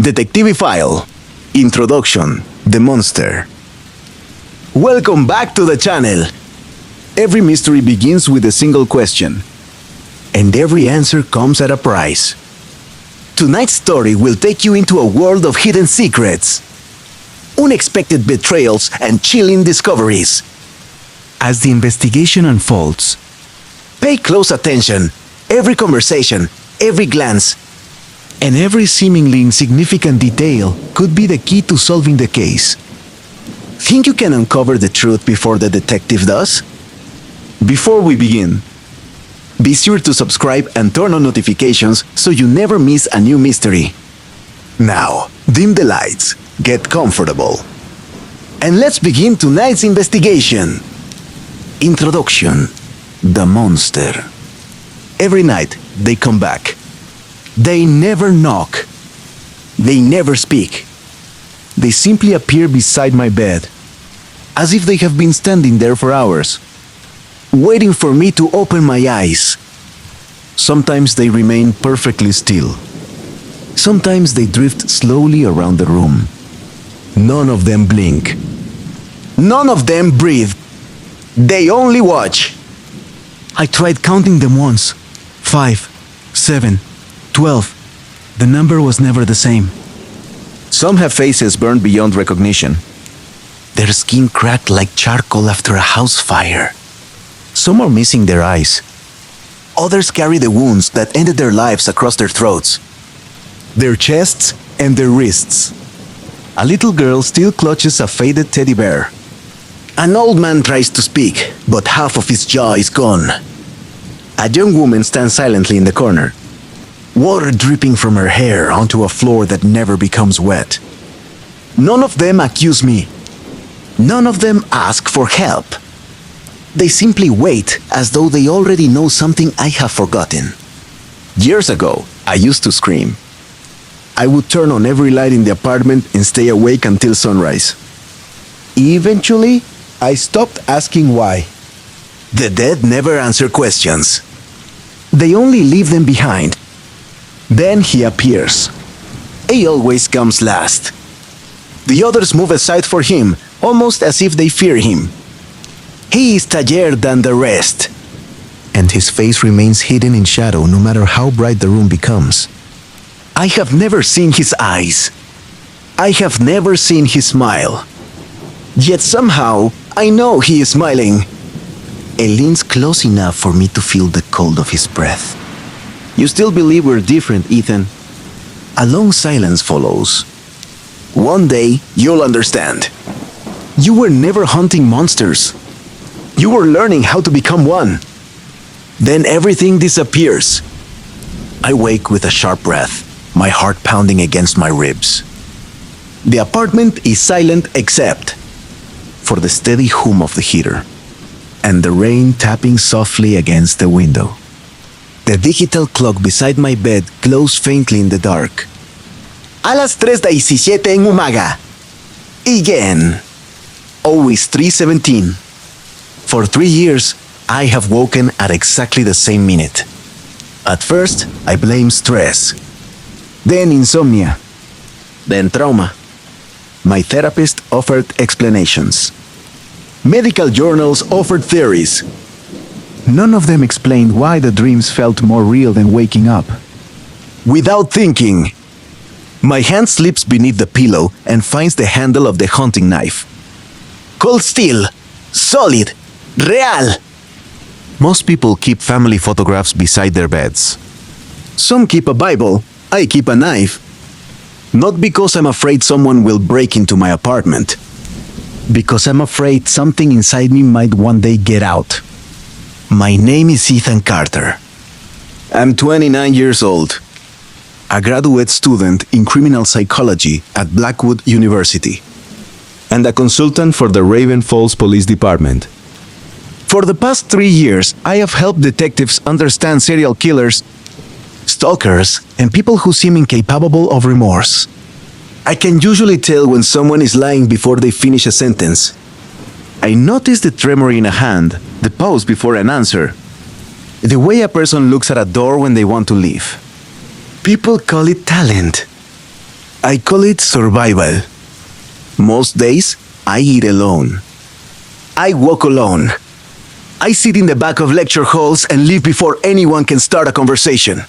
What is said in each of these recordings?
Detective File. Introduction. The Monster. Welcome back to the channel. Every mystery begins with a single question, and every answer comes at a price. Tonight's story will take you into a world of hidden secrets, unexpected betrayals, and chilling discoveries. As the investigation unfolds, pay close attention. Every conversation, every glance, and every seemingly insignificant detail could be the key to solving the case. Think you can uncover the truth before the detective does? Before we begin, be sure to subscribe and turn on notifications so you never miss a new mystery. Now, dim the lights, get comfortable, and let's begin tonight's investigation. Introduction. The Monster. Every night, they come back. They never knock. They never speak. They simply appear beside my bed, as if they have been standing there for hours, waiting for me to open my eyes. Sometimes they remain perfectly still. Sometimes they drift slowly around the room. None of them blink. None of them breathe. They only watch. I tried counting them once. 5, 7, 12. The number was never the same. Some have faces burned beyond recognition. Their skin cracked like charcoal after a house fire. Some are missing their eyes. Others carry the wounds that ended their lives across their throats, their chests, and their wrists. A little girl still clutches a faded teddy bear. An old man tries to speak, but half of his jaw is gone. A young woman stands silently in the corner, water dripping from her hair onto a floor that never becomes wet. None of them accuse me. None of them ask for help. They simply wait as though they already know something I have forgotten. Years ago, I used to scream. I would turn on every light in the apartment and stay awake until sunrise. Eventually, I stopped asking why. The dead never answer questions. They only leave them behind. Then he appears. He always comes last. The others move aside for him, almost as if they fear him. He is taller than the rest, and his face remains hidden in shadow no matter how bright the room becomes. I have never seen his eyes. I have never seen his smile. Yet somehow, I know he is smiling. He leans close enough for me to feel the cold of his breath. You still believe we're different, Ethan? A long silence follows. One day, you'll understand. You were never hunting monsters. You were learning how to become one. Then everything disappears. I wake with a sharp breath, my heart pounding against my ribs. The apartment is silent except for the steady hum of the heater and the rain tapping softly against the window. The digital clock beside my bed glows faintly in the dark. A las 3:17 en Umaga. Again. Always 3:17. For 3 years, I have woken at exactly the same minute. At first, I blamed stress. Then insomnia. Then trauma. My therapist offered explanations. Medical journals offered theories. None of them explained why the dreams felt more real than waking up. Without thinking, my hand slips beneath the pillow and finds the handle of the hunting knife. Cold steel, solid, real. Most people keep family photographs beside their beds. Some keep a Bible, I keep a knife. Not because I'm afraid someone will break into my apartment. Because I'm afraid something inside me might one day get out. My name is Ethan Carter. I'm 29 years old, a graduate student in criminal psychology at Blackwood University, and a consultant for the Raven Falls Police Department. For the past 3 years, I have helped detectives understand serial killers, stalkers, and people who seem incapable of remorse. I can usually tell when someone is lying before they finish a sentence. I notice the tremor in a hand, the pause before an answer, the way a person looks at a door when they want to leave. People call it talent. I call it survival. Most days, I eat alone. I walk alone. I sit in the back of lecture halls and leave before anyone can start a conversation.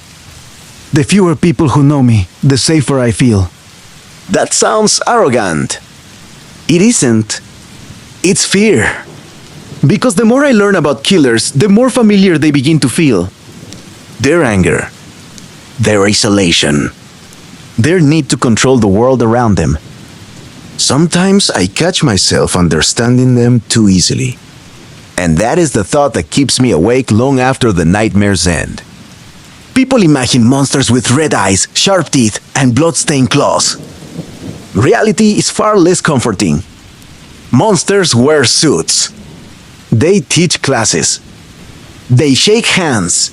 The fewer people who know me, the safer I feel. That sounds arrogant. It isn't. It's fear. Because the more I learn about killers, the more familiar they begin to feel. Their anger, their isolation, their need to control the world around them. Sometimes I catch myself understanding them too easily. And that is the thought that keeps me awake long after the nightmares end. People imagine monsters with red eyes, sharp teeth, and blood-stained claws. Reality is far less comforting. Monsters wear suits. They teach classes. They shake hands.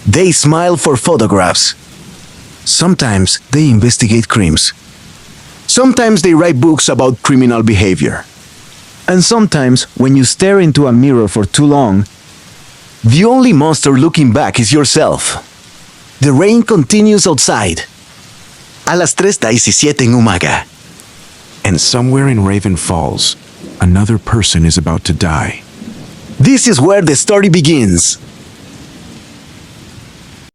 They smile for photographs. Sometimes they investigate crimes. Sometimes they write books about criminal behavior. And sometimes, when you stare into a mirror for too long, the only monster looking back is yourself. The rain continues outside. A las 3:17 en umaga. And somewhere in Raven Falls, another person is about to die. This is where the story begins.